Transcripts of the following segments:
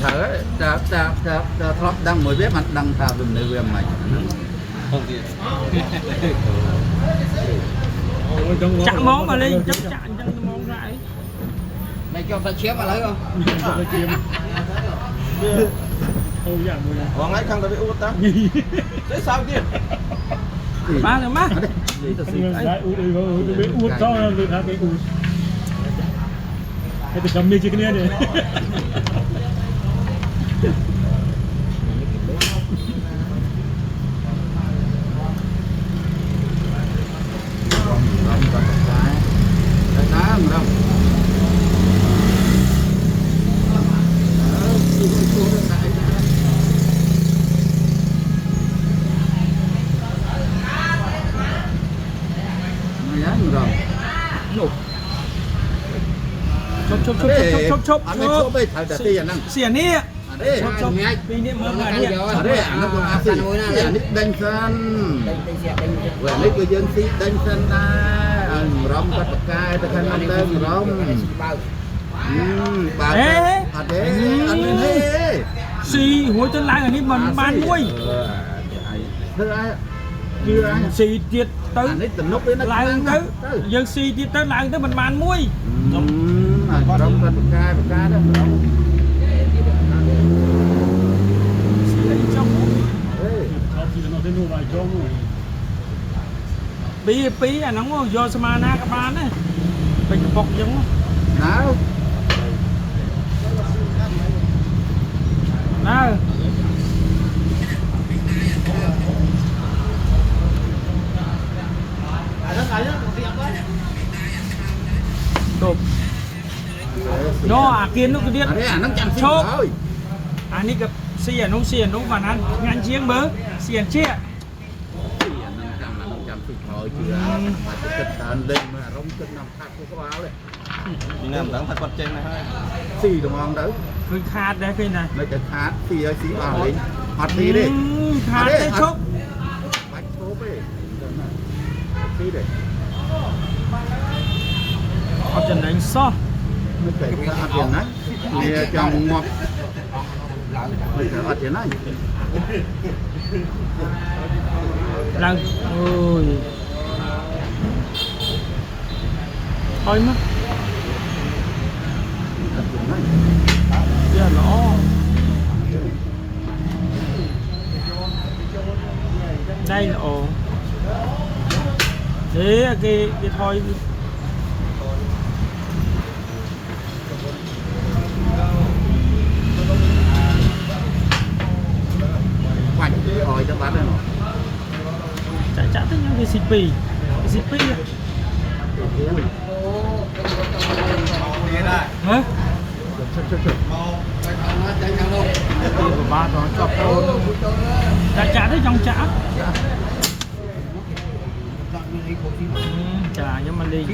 thở thọp đang mới biết mặt đang thả dùng nơi về mày chạm món mà lên chắc chạm chân món lại mày cho phải chiếm vào lấy không hoàng ấy không có bị út đó thế sao kia má rồi má út to rồi thả cái út cái từ cầm đi chứ cái này chốc anh ấy chốt bây thằng đặt tiền năng xỉa ní đấy chốc vì niệm mơ mà đi đấy nó cũng áp xỉa nít đánh sân và nít cái dân sĩ đánh sân ta rong bắt cài ta khăn năm tên rong bà đấy anh thế xì hối chân lại ở ní mình ban nuôi xì tiệt tới lại tới dân xì tiệt tới lại tới mình ban muối rong bắt cài đó bí à nó ngon do samana các bạn đấy mình bọc giống nào nào đục nó à kiến nó cứ điên chốt anh đi gặp xiên nó mà ăn ngăn chiếng bớ xiên chia thôi chưa mà cái tên lên mà rong chân nằm khát của áo đấy đi nằm đắng thật quật trên này thôi xì đồng ngon đấy cứ khát đấy cái này mấy cái khát xì ơi xì vào đấy mặt đi đi khát đấy chốt bạch số về xì đấy ở trên đánh so nó kể ra ăn tiền đấy thì trong ngọt mình phải ăn tiền này đang ôi thôi mất giờ nó đây là ồ thế cái thôi quanh cái ỏi cho bán đây nó chả thích những cái CP hả ba đó cho con chả thích trong chả chả nhưng mà đi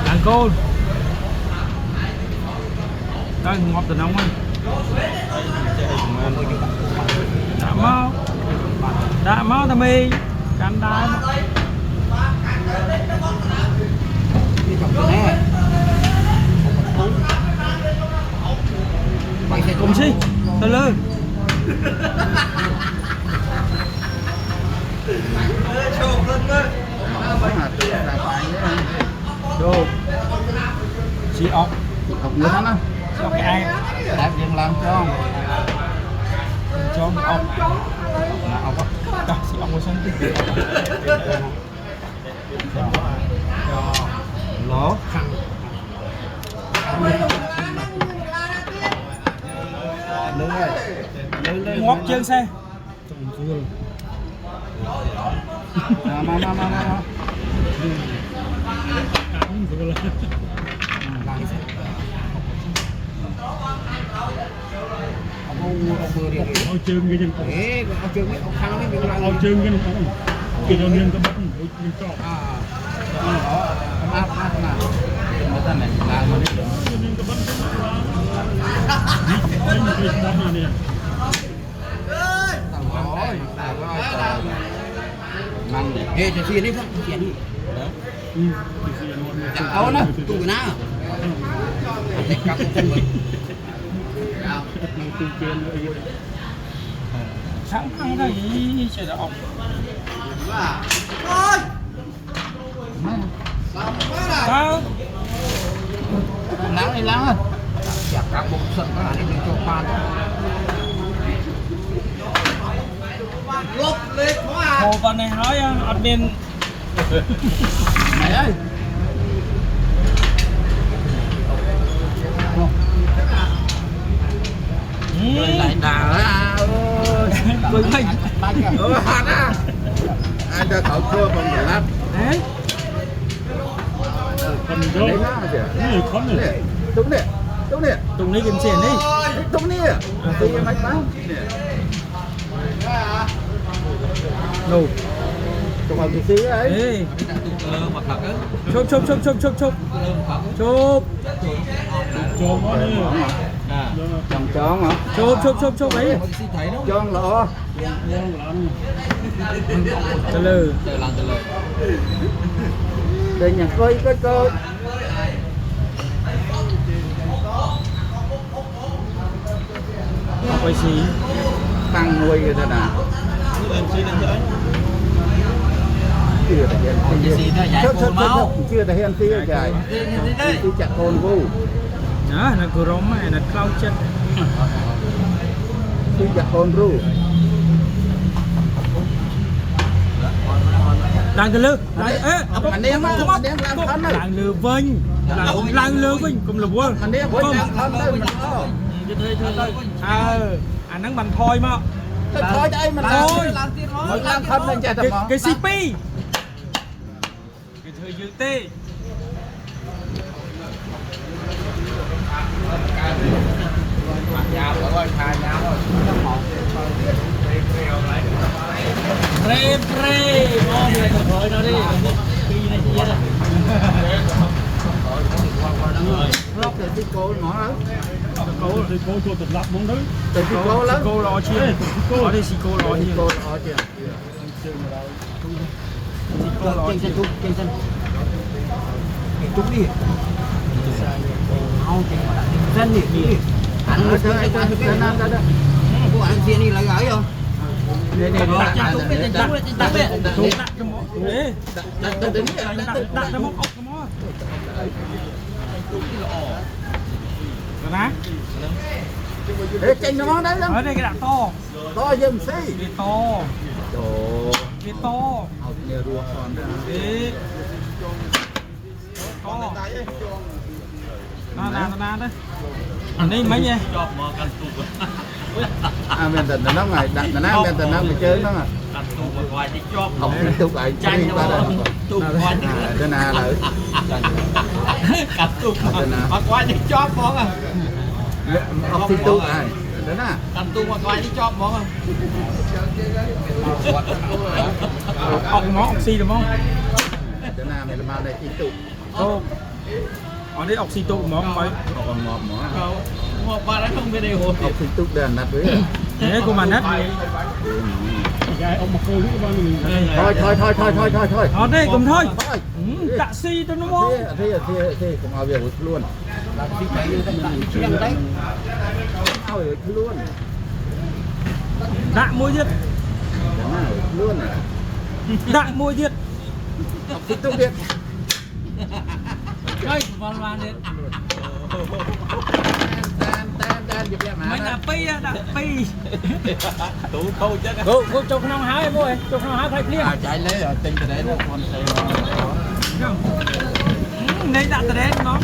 ăn cô đây ngọt từ nóng anh đã mau tao mi cắn đá cùng si từ lư đồ chị ốc nữa đó cho cái ai đẹp dân làm cho ốc là ốc á chị ốc sân lỗ ngót chân xe mà ao chương cái chân ao chương cái cái đầu tiên có bắt mình cho người ta này làm mà đi mang để thì tiền đi không tiền đi Có nó, tụi nó. Cặp chân mình. Sáng ăn đây trời đã ọc. Sao? Nắng đi lắm á. Chặt cặp bụng sân có đi cho pan. Lốp lên quá. Hồ con này nói admin. Mày ơi. Lại đà ơi. Quỳnh Minh. Hạt á. Ai cho cậu cua bằng cả lắm. Đấy. Con mình đâu? Này con này. Đúng nè. Đúng nè. Tùng đi kiếm tiền đi. Đúng nè. Tôi em mạch báo. Đồ. Tụi họ tí ấy. Ê. Chụp chụp chụp chụp chụp chụp. Chụp. Cho nó đi. Chồng chón hả? Chụp chụp chụp chụp ấy. Chón lọ. Từ từ. Để nhà coi coi. Quay xí. Tăng nuôi người ta nè. Chưa thể hiện tí dài. Tí chặt hồn vô. Đó, nó cứ rống này, nó cao chân. Tí chặt hồn ru. Đang từ lư. Anh em á, anh em làm thân đấy. Đang lư vinh. Đang lư vinh, cũng là vua. Anh em làm thân đấy mình có. Anh đang bằng thôi mà. Thôi đây mình làm thân lên chạy tập mỏ. Cái CP. Cái thời dự tê. Pre pre. Ô thì thôi nó đi. Khi này chị vậy. Lóc để tí cô mỏ đó. Cô cho tập lắp món đấy. Để tí cô lớn. Cô lo chia. Có đi xì cô lo chia. Cô lo chia. Trên sân. Trúng đi. Không, chân đi. Anh nó chơi qua đây. Cô anh xe đi lại gửi không? Đây đặt cho móc ốc cho mó. Rồi má. Để chênh cho món đấy lắm. Ở đây cái đặt to. To dùm xí. Cái to. Cái to. Học nhiều ruột còn đó. Đấy. To. Nó đấy. Anh đi mấy vậy? À mình tình nó ngày đặt nó mình tình nó mình chơi nó à. Học liên tục lại chơi qua đây. Đây nè lại. Cặp tục mà qua đi chóp món à. Học liên tục này. Đấy nè. Cặp tục mà qua đi chóp món à. Học món oxy đúng không? Đây nè mình làm đây liên tục. Ô. Ở đây oxy tụ món mấy? Còn ngọt mỏ. Một ba đó không biết điều hồn. Học liên tục đèn nát với. Thế cô mà nát. Gái ông mặc cô lúc bao mình. Thôi. Ở đây cùng thôi. Tạ si tôi nó mong. Thế cũngเอาviệc luôn. Làm gì phải chuyên đấy. Ao việc luôn. Tạ môi diệt. Luôn. Tạ môi diệt. Học liên tục điện. Đây, van đi. Mình là pi á, đã pi. Tụ câu chết. Cô chụp nông hái vô ơi, chụp nông hái phải liền. Chạy lấy ở trên cái đấy nó còn xe. Đây đặt tới đấy nó.